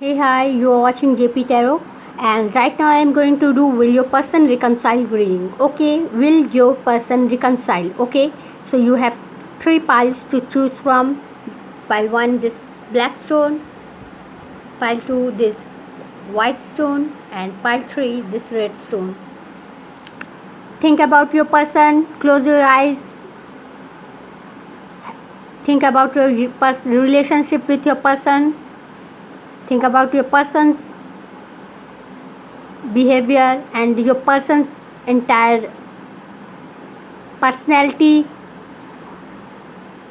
Hey, hi, you are watching JP Tarot, and right now I am going to do Will Your Person Reconcile reading. Okay, will your person reconcile? Okay, so you have three piles to choose from. Pile 1, this black stone, pile 2, this white stone, and pile 3, this red stone. Think about your person, close your eyes, think about your relationship with your person, think about your person's behavior and your person's entire personality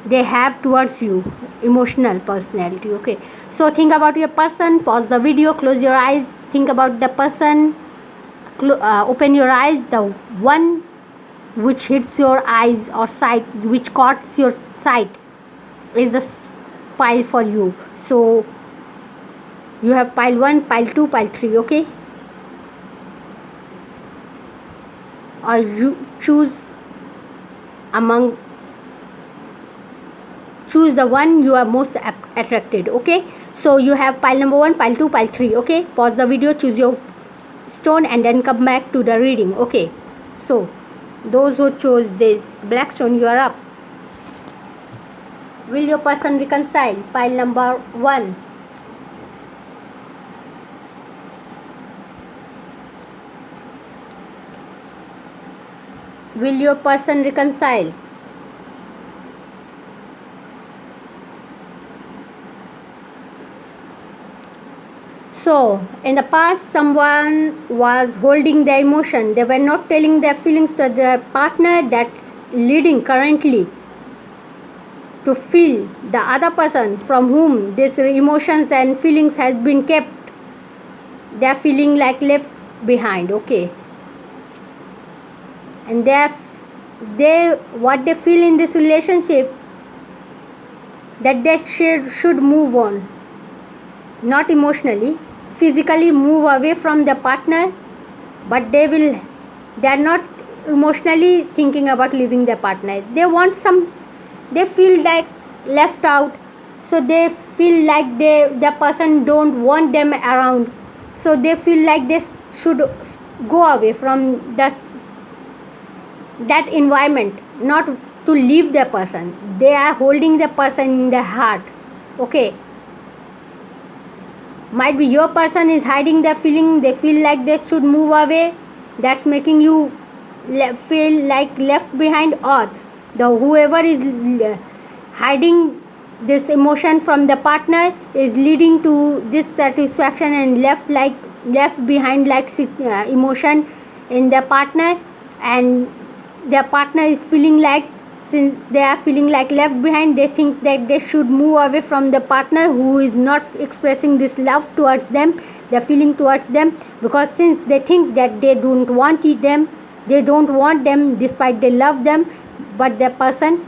they have towards you, emotional personality. Okay, so think about your person, pause the video, close your eyes, think about the person, open your eyes. The one which hits your eyes or sight, which caught your sight, is the pile for you. So you have pile 1, pile 2, pile 3. Okay, or you among choose the one you are most attracted. Okay, so you have pile number 1, pile 2, pile 3. Okay, pause the video, choose your stone, and then come back to the reading. Okay, so those who chose this black stone, you are up. Will your person reconcile? Pile number 1. Will your person reconcile? So, in the past, someone was holding their emotion. They were not telling their feelings to their partner, that's leading currently to feel the other person from whom these emotions and feelings has been kept. They are feeling like left behind. Okay, and they what they feel in this relationship, that they should move on, not emotionally, physically move away from the partner, but they are not emotionally thinking about leaving their partner. They feel like left out, so they feel like the person don't want them around, so they feel like they should go away from that environment, not to leave the person. They are holding the person in their heart. Okay, might be your person is hiding their feeling, they feel like they should move away, that's making you feel like left behind, or the whoever is hiding this emotion from the partner is leading to dissatisfaction and left behind like emotion in their partner, and their partner is feeling like, since they are feeling like left behind, they think that they should move away from the partner who is not expressing this love towards them, the feeling towards them, because since they think that they don't want them, they don't want them despite they love them, but the person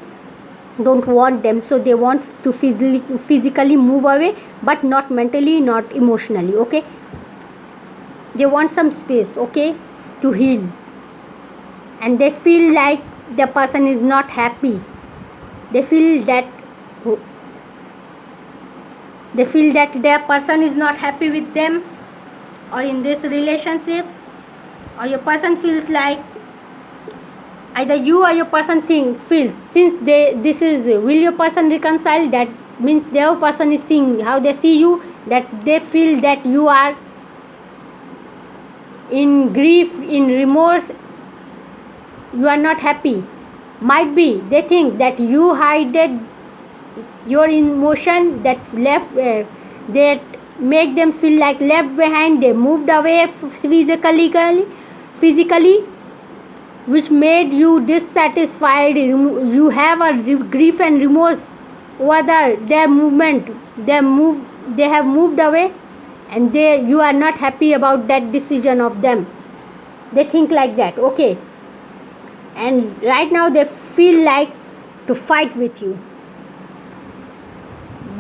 don't want them, so they want to physically move away, but not mentally, not emotionally. Okay, they want some space, okay, to heal, and they feel like the person is not happy. They feel that their person is not happy with them or in this relationship, or your person feels like, either you or your person feels, since this is will your person reconcile, that means their person is seeing how they see you, that they feel that you are in grief, in remorse, you are not happy. Might be they think that you hided your emotion, that left that make them feel like left behind, they moved away physically, which made you dissatisfied. You have a grief and remorse over their movement, they have moved away, and you are not happy about that decision of them. They think like that. Okay, and right now they feel like to fight with you.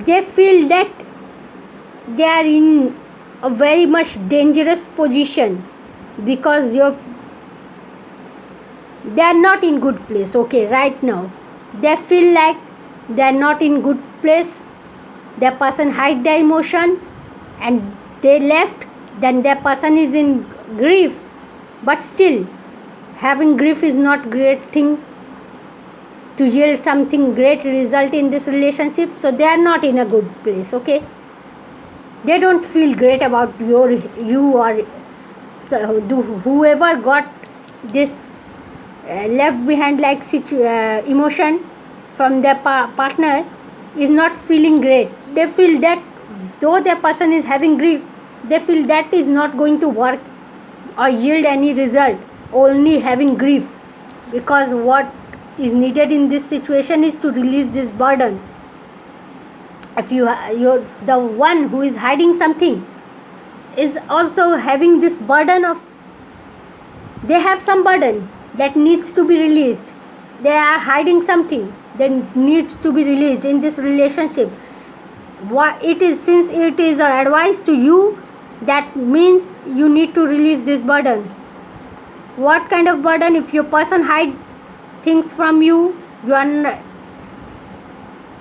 They feel that they are in a very much dangerous position, because they are not in good place. Okay, right now they feel like they are not in good place. Their person hide their emotion, and they left, then that person is in grief. But still, having grief is not great thing to yield something great result in this relationship. So they are not in a good place. Okay, they don't feel great about you or whoever got this left behind like emotion from their partner is not feeling great. They feel that though their person is having grief, they feel that is not going to work or yield any result, only having grief, because what is needed in this situation is to release this burden. If you're the one who is hiding something is also having this burden of, they have some burden that needs to be released. They are hiding something that needs to be released in this relationship. What it is, since it is an advice to you, that means you need to release this burden. What kind of burden? If your person hide things from you, you are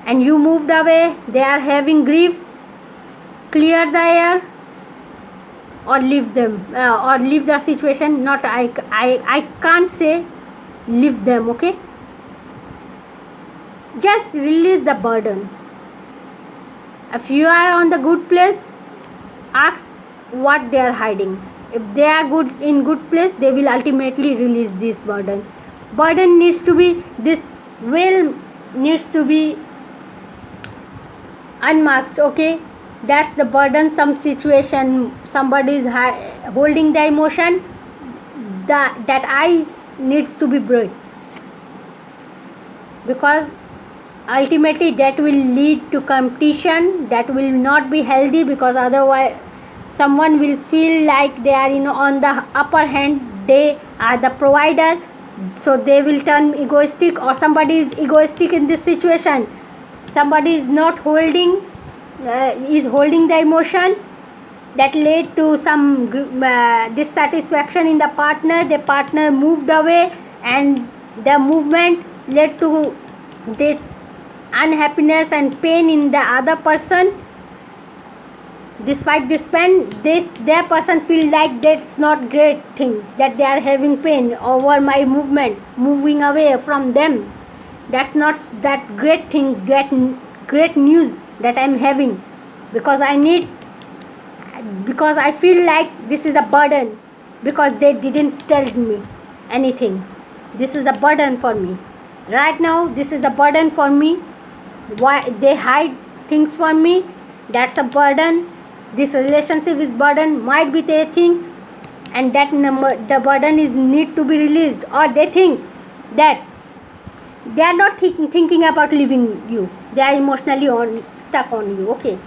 and you moved away, they are having grief, clear the air or leave them, or leave the situation. Not I can't say leave them. Okay, just release the burden. If you are on the good place, ask what they are hiding. If they are in good place, they will ultimately release this burden. Burden needs to be, this will needs to be unmasked. Okay, that's the burden. Some situation, somebody is holding the emotion, that ice needs to be broken, because ultimately that will lead to competition that will not be healthy, because otherwise someone will feel like they are on the upper hand, they are the provider, so they will turn egoistic, or somebody is egoistic in this situation. Somebody is not holding, is holding the emotion that led to some dissatisfaction in the partner. The partner moved away and the movement led to this unhappiness and pain in the other person. Despite this pain, their person feel like that's not great thing, that they are having pain over my moving away from them. That's not that great thing, great news that I'm having, because I feel like this is a burden, because they didn't tell me anything. This is a burden for me right now. This is a burden for me. Why they hide things from me? That's a burden. This relationship is burden, might be they think, and that the burden is need to be released, or they think that they are not thinking about leaving you, they are emotionally stuck on you. Okay,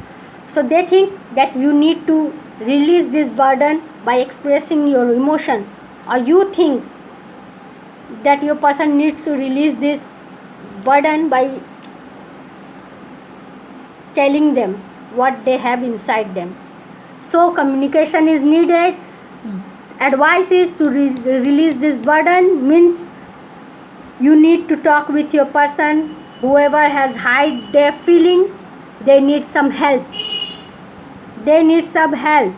so they think that you need to release this burden by expressing your emotion, or you think that your person needs to release this burden by telling them what they have inside them. So communication is needed. Advice is to release this burden, means you need to talk with your person. Whoever has hide their feeling, they need some help. They need some help.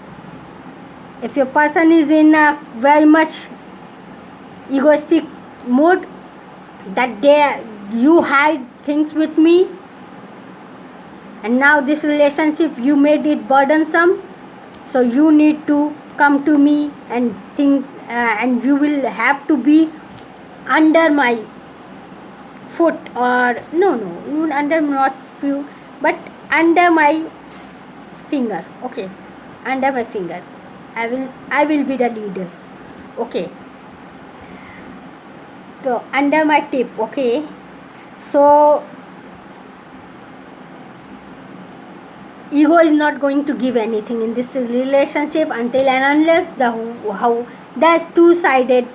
If your person is in a very much egoistic mood, that you hide things with me, and now this relationship you made it burdensome, so you need to come to me and think, and you will have to be under my foot, or no under, not few, but under my finger. Okay, under my finger, I will be the leader. Okay, so under my tip. Okay, so ego is not going to give anything in this relationship until and unless the two-sided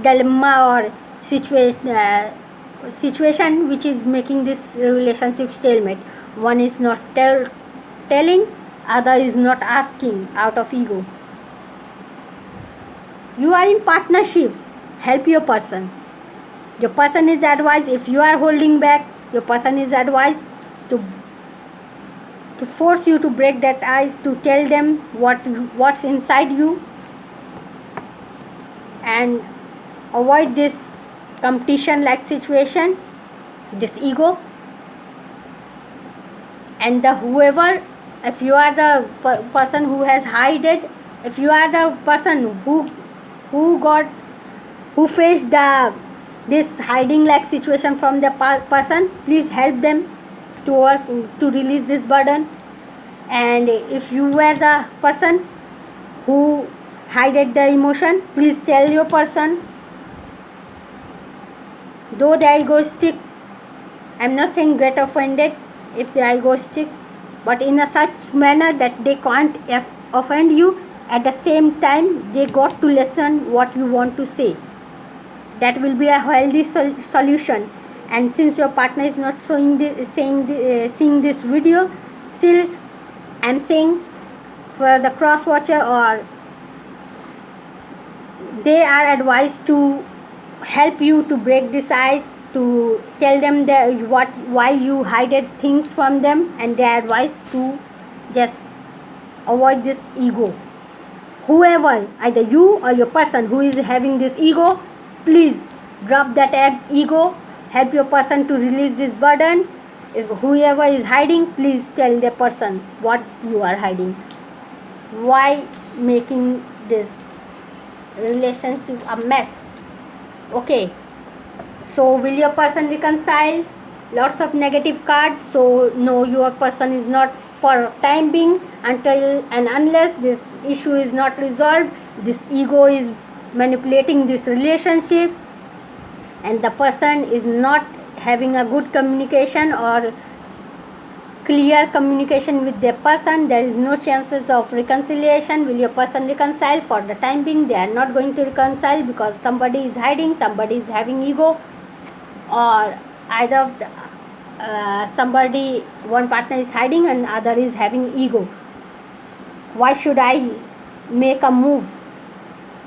dilemma or situation which is making this relationship stalemate. One is not telling, other is not asking out of ego. You are in partnership. Help your person. Your person is advised. If you are holding back, your person is advised to to force you to break that ice, to tell them what's inside you, and avoid this competition like situation, this ego. And the whoever, if you are the person who has hid it, if you are the person who faced this hiding like situation from the person, please help them to work to release this burden. And if you were the person who hided the emotion, please tell your person. Though they are egoistic, I'm not saying get offended if they are egoistic, but in a such manner that they can't offend you. At the same time, they got to listen what you want to say. That will be a healthy solution. And since your partner is not seeing this video, still I'm saying for the cross watcher, or they are advised to help you to break this ice, to tell them why you hide things from them, and they are advised to just avoid this ego. Whoever, either you or your person who is having this ego, please drop that ego, help your person to release this burden. If whoever is hiding, please tell the person what you are hiding, why making this relationship a mess. Okay, so will your person reconcile? Lots of negative cards, so no, your person is not for time being, until and unless this issue is not resolved. This ego is manipulating this relationship, and the person is not having a good communication or clear communication with their person. There is no chances of reconciliation. Will your person reconcile? For the time being, they are not going to reconcile, because somebody is hiding, somebody is having ego, or either of the somebody, one partner is hiding and other is having ego. Why should I make a move?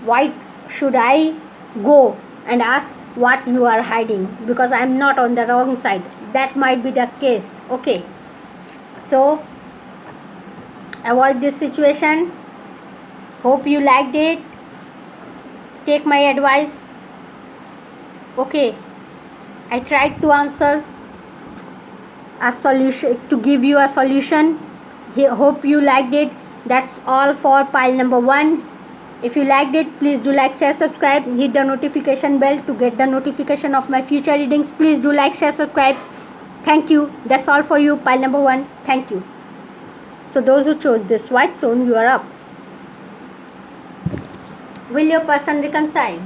Why should I go and ask what you are hiding? Because I am not on the wrong side. That might be the case. Okay, so avoid this situation. Hope you liked it. Take my advice. Okay, I tried to answer a solution, to give you a solution. Hope you liked it. That's all for pile number 1. If you liked it, please do like, share, subscribe, hit the notification bell to get the notification of my future readings. Please do like, share, subscribe. Thank you. That's all for you, pile number 1. Thank you. So those who chose this white zone, you are up. Will your person reconcile?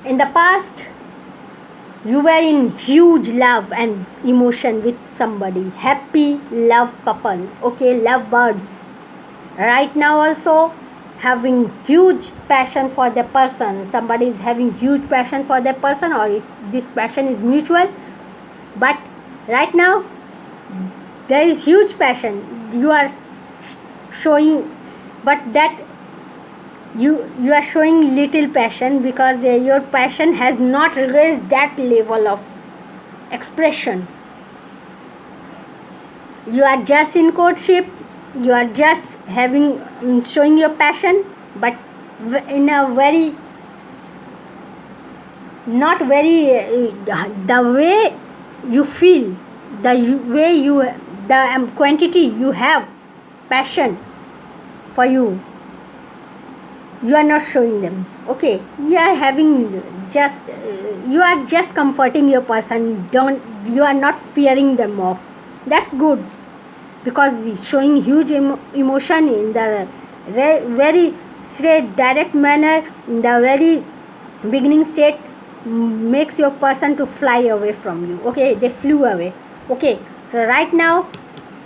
In the past, you were in huge love and emotion with somebody. Happy love couple. Okay, love birds. Right now also having huge passion for the person. Somebody is having huge passion for the person, or this passion is mutual. But right now there is huge passion. You are showing, but that you are showing little passion, because your passion has not raised that level of expression. You are just in courtship, you are just having showing your passion, but in a very not very the way you feel, the way you, the quantity you have passion for you, you are not showing them. Okay, you are having just you are just comforting your person. You are not fearing them off. That's good, because showing huge emotion in the very straight direct manner, in the very beginning state, makes your person to fly away from you. Okay, they flew away. Okay, so right now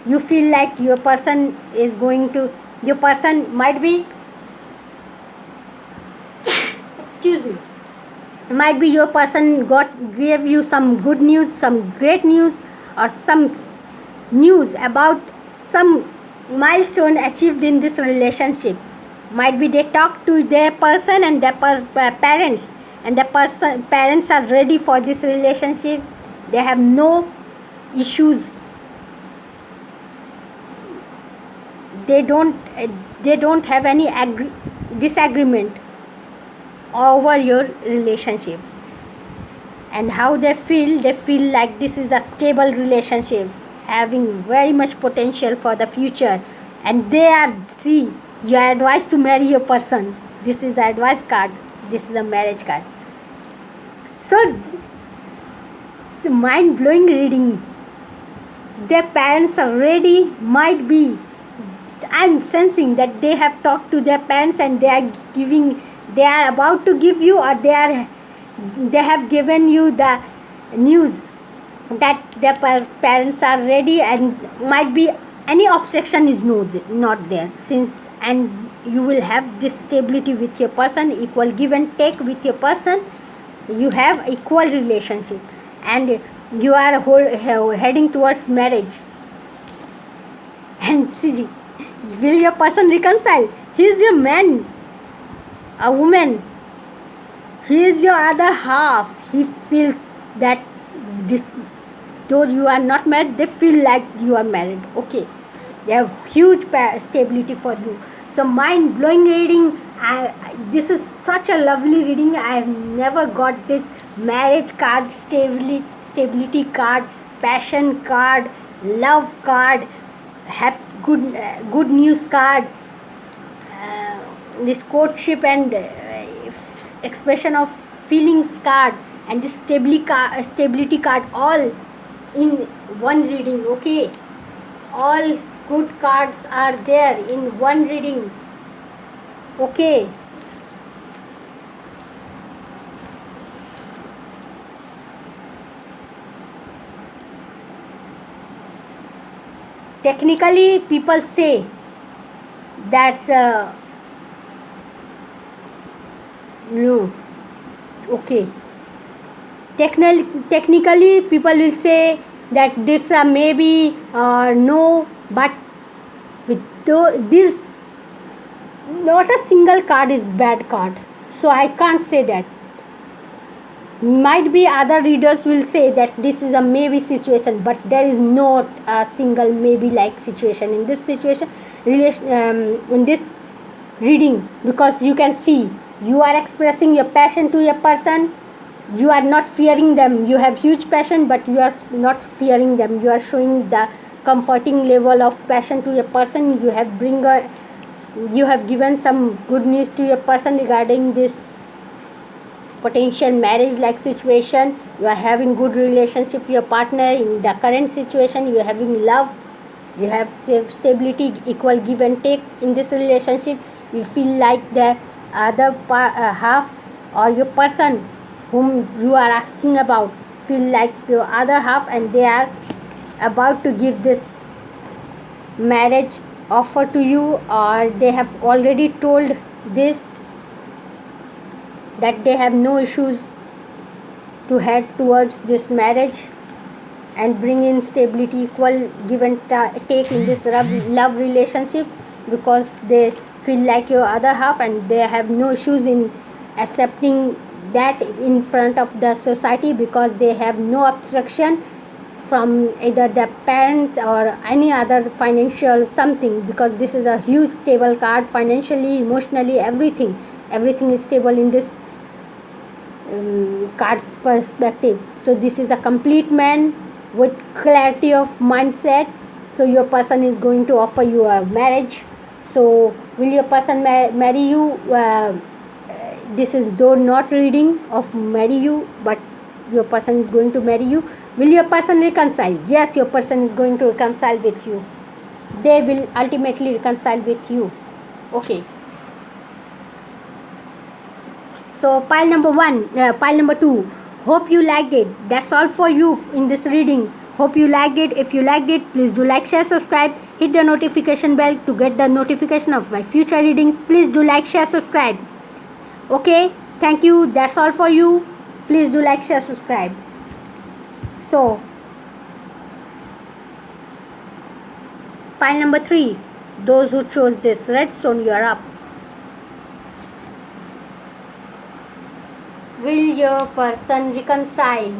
you feel like your person is going to, your person might be excuse me, might be your person gave you some good news, some great news, or some news about some milestone achieved in this relationship. Might be they talk to their person and their parents, and the parents are ready for this relationship. They have no issues. They don't have any disagreement over your relationship. And how they feel like this is a stable relationship, having very much potential for the future. And they are, see, you are advised to marry your person. This is the advice card, this is the marriage card. So mind-blowing reading. Their parents are ready, might be, I'm sensing that they have talked to their parents and they are about to give you, or they have given you the news that their parents are ready, and might be any obstruction is not there, since, and you will have this stability with your person, equal give and take with your person. You have equal relationship, and you are heading towards marriage. And see, will your person reconcile? He is your man, a woman. He is your other half. He feels that this, though you are not married, they feel like you are married. Okay, they have huge stability for you. So mind-blowing reading. This is such a lovely reading. I have never got this marriage card, stability card, passion card, love card, good news card, this courtship and expression of feelings card, and this stability card, all in one reading. Okay, all good cards are there in one reading. Okay, technically people say that no, okay, technically people will say that this maybe no, but with this, not a single card is bad card, so I can't say that. Might be other readers will say that this is a maybe situation, but there is not a single maybe like situation in this situation, in this reading, because you can see you are expressing your passion to your person. You are not fearing them. You have huge passion, but you are not fearing them. You are showing the comforting level of passion to your person. You have given some good news to your person regarding this potential marriage like situation. You are having good relationship with your partner. In the current situation, you are having love, you have stability, equal give and take in this relationship. You feel like the other half, or your person whom you are asking about, feel like your other half, and they are about to give this marriage offer to you, or they have already told this, that they have no issues to head towards this marriage and bring in stability, equal give and take in this love relationship, because they feel like your other half, and they have no issues in accepting that in front of the society, because they have no obstruction from either their parents or any other financial something, because this is a huge stable card, financially, emotionally, everything is stable in this card's perspective. So this is a complete man with clarity of mindset. So your person is going to offer you a marriage. So will your person marry you? This is though not reading of marry you, but your person is going to marry you. Will your person reconcile? Yes, your person is going to reconcile with you. They will ultimately reconcile with you. Okay. So pile number 2. Hope you liked it. That's all for you in this reading. Hope you liked it. If you liked it, please do like, share, subscribe. Hit the notification bell to get the notification of my future readings. Please do like, share, subscribe. Okay. Thank you. That's all for you. Please do like, share, subscribe. So pile number 3. those who chose this redstone, you are up. Will your person reconcile?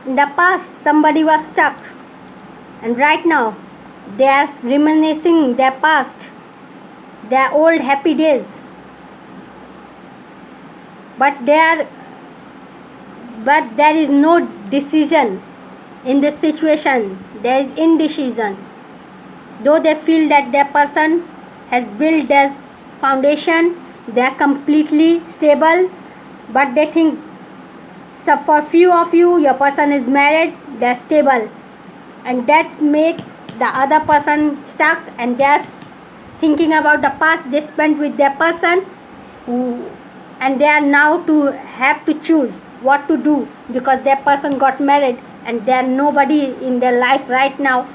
In the past, somebody was stuck, and right now they are reminiscing their past, their old happy days. But there is no decision in this situation. There is indecision. Though they feel that their person has built their foundation, they are completely stable, but they think, so for few of you, your person is married, they are stable, and that make the other person stuck, and they are thinking about the past they spent with their person, and they are now to have to choose what to do because their person got married and there are nobody in their life right now.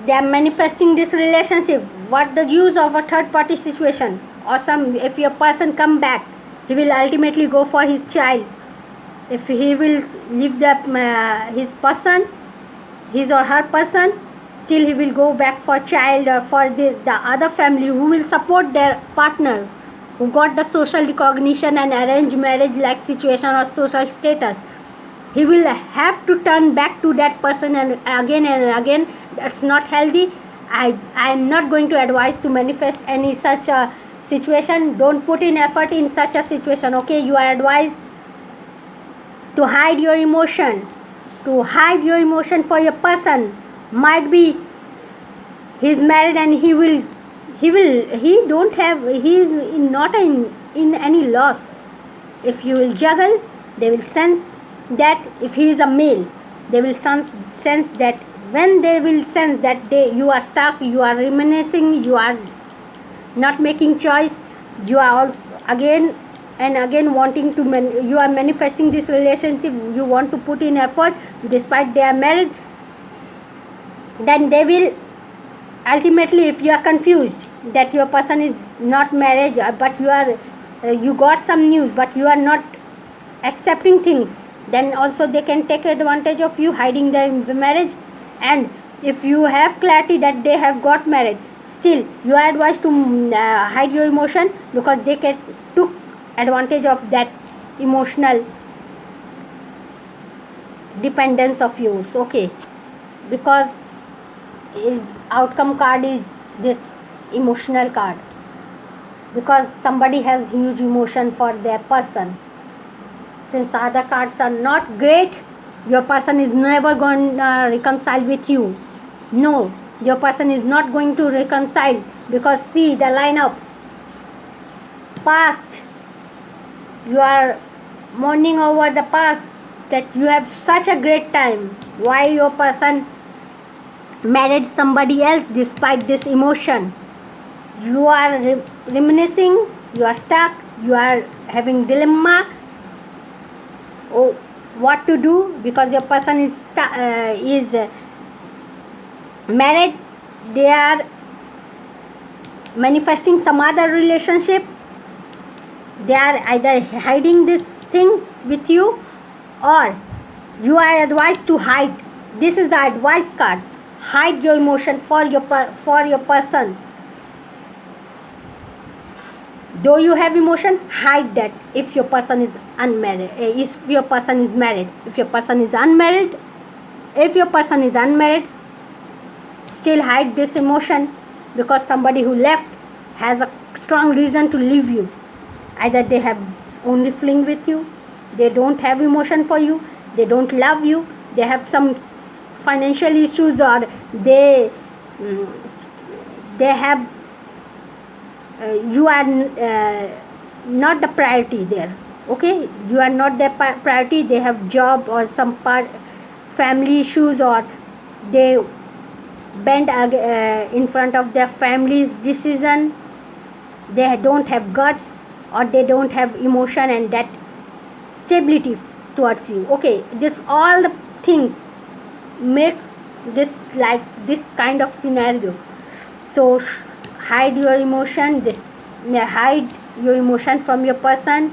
They are manifesting this relationship. What the use of a third party situation? Or if your person come back, he will ultimately go for his child. If he will leave his person, his or her person, still he will go back for child or for the other family who will support their partner, who got the social recognition and arranged marriage like situation or social status. He will have to turn back to that person and again. That's not healthy. I am not going to advise to manifest any such a situation. Don't put in effort in such a situation. Okay, you are advised to hide your emotion, for your person. Might be he is married and he is not in any loss. If you will juggle, they will sense that. If he is a male, they will sense that. When they will sense that you are stuck, you are reminiscing, you are not making choice, you are also again and again wanting to you are manifesting this relationship, you want to put in effort despite they are married, then they will ultimately, if you are confused that your person is not married, but you got some news but you are not accepting things, then also they can take advantage of you hiding their marriage. And if you have clarity that they have got married, still you are advised to hide your emotion because they took advantage of that emotional dependence of yours. Okay, because outcome card is this emotional card, because somebody has huge emotion for their person. Since other cards are not great, your person is never going to reconcile with you. No, your person is not going to reconcile, because see the lineup. Past, you are mourning over the past, that you have such a great time. Why your person married somebody else despite this emotion? You are reminiscing, you are stuck, you are having dilemma. Oh, what to do, because your person is married, they are manifesting some other relationship, they are either hiding this thing with you, or you are advised to hide. This is the advice card. Hide your emotion for your person. Though you have emotion, hide that. If your person is unmarried, if your person is married, if your person is unmarried, still hide this emotion, because somebody who left has a strong reason to leave you. Either they have only fling with you, they don't have emotion for you, they don't love you, they have some financial issues, or they have you are not the priority there. Okay, you are not their priority. They have job or some family issues, or they bend in front of their family's decision. They don't have guts, or they don't have emotion and that stability towards you. Okay, this all the things makes this like this kind of scenario. So hide your emotion, hide your emotion from your person.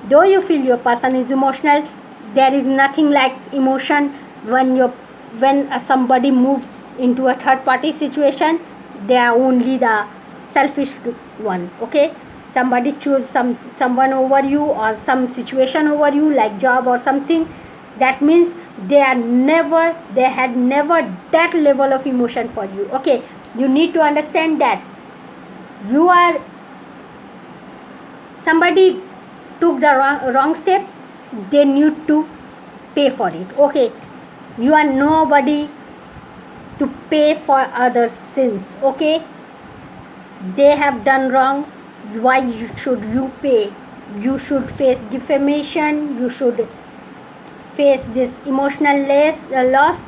Though you feel your person is emotional, there is nothing like emotion when somebody moves into a third party situation. They are only the selfish one. Okay, somebody choose someone over you or some situation over you, like job or something. That means they had never that level of emotion for you. Okay, you need to understand that you are somebody took the wrong step, they need to pay for it. Okay, you are nobody to pay for others' sins. Okay, they have done wrong, why should you pay? You should face defamation, you should face this emotional loss.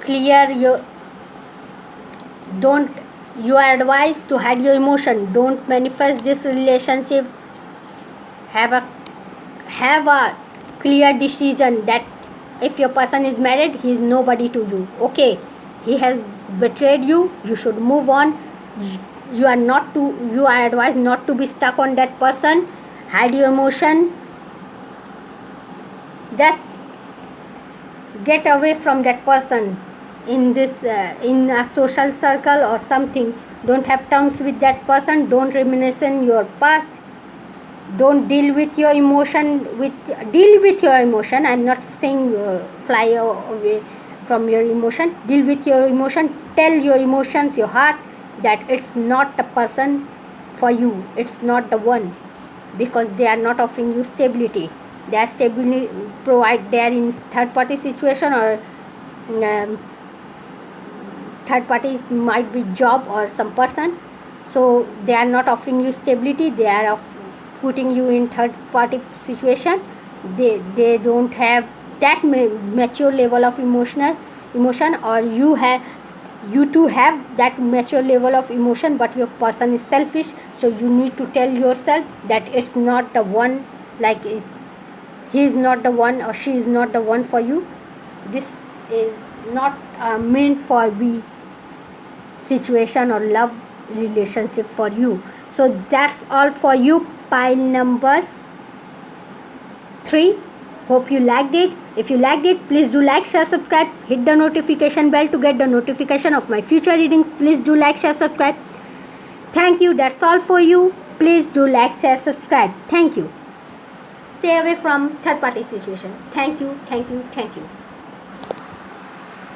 Clear your don't you are advised to hide your emotion, don't manifest this relationship. Have a clear decision that if your person is married, he is nobody to you. Okay, he has betrayed you, you should move on. You are advised not to be stuck on that person. Hide your emotion, just get away from that person in this in a social circle or something. Don't have terms with that person, don't reminisce in your past, don't deal with your emotion. Deal with your emotion, I'm not saying fly away from your emotion. Deal with your emotion, tell your emotions, your heart, that it's not the person for you, it's not the one, because they are not offering you stability. They are stability provide, they are in third party situation, or third parties might be job or some person. So they are not offering you stability, they are putting you in third party situation. They don't have that mature level of emotion, or you too have that mature level of emotion, but your person is selfish. So you need to tell yourself that it's not the one, like he is not the one or she is not the one for you. This is not meant for be situation or love relationship for you. So that's all for you, pile number 3. Hope you liked it. If you liked it, please do like, share, subscribe, hit the notification bell to get the notification of my future readings. Please do like, share, subscribe. Thank you. That's all for you. Please do like, share, subscribe. Thank you. Stay away from third party situation. Thank you.